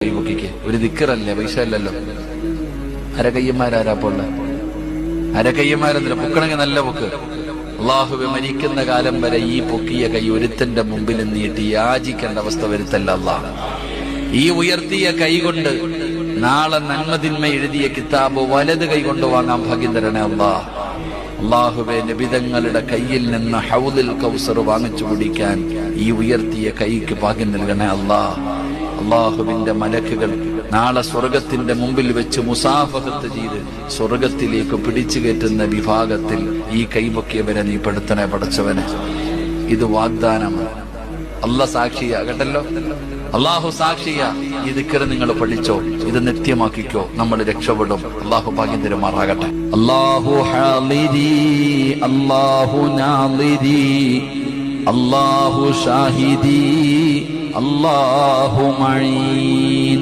കൈപൊക്കിക്ക്. ഒരു ദിക്കറല്ലേ, പൈസ അല്ലല്ലോ. അരകയ്യന്മാരാരാപ്പുള്ള അരകയ്യന്മാരെന്നില്ല. പൊക്കണമെങ്കിൽ നല്ല പൊക്ക്. അള്ളാഹുവെ, മരിക്കുന്ന കാലം വരെ ഈ പൊക്കിയ കൈ ഒരുത്തന്റെ മുമ്പിൽ നീട്ടി യാചിക്കേണ്ട അവസ്ഥ വരുത്തല്ല അള്ളാഹ്. ഈ ഉയർത്തിയ കൈ കൊണ്ട് നാളെ നന്മതിന്മ എഴുതിയ കിതാബ് വലത് കൈ കൊണ്ട് വാങ്ങാൻ ഭാഗ്യം തരണേ അള്ളാഹ്. അള്ളാഹുവെ, നബിതങ്ങളുടെ കയ്യിൽ നിന്ന് ഹൗദുൽ കൗസർ വാങ്ങിച്ചു കുടിക്കാൻ ഈ ഉയർത്തിയ കൈക്ക് ഭാഗ്യം നൽകണേ അള്ളാഹ്. അള്ളാഹുവിന്റെ മലക്കുകൾ നാളെ സ്വർഗത്തിന്റെ മുമ്പിൽ വെച്ച് മുസാഫഹത്ത് ചെയ്ത് സ്വർഗത്തിലേക്ക് പിടിച്ചു കയറ്റുന്ന വിഭാഗത്തിൽ ഈ കൈപൊക്കിയവരെ നീ പെടുത്തണേ പടച്ചവനെ. ഇത് വാഗ്ദാനമാണ്. അള്ളാഹ് സാക്ഷിയാ കേട്ടല്ലോ. അള്ളാഹു സാക്ഷിയാ. ഈ ദിക്ർ നിങ്ങൾ പഠിച്ചോ, ഇത് നിത്യമാക്കിക്കോ, നമ്മൾ രക്ഷപ്പെടും. അള്ളാഹു ഭാഗ്യം തരുമാറാകട്ടെ. അല്ലാഹു ഹാളിരി അല്ലാഹു നാളിരി അല്ലാഹു ഷാഹിദി അല്ലാഹു മഈൻ.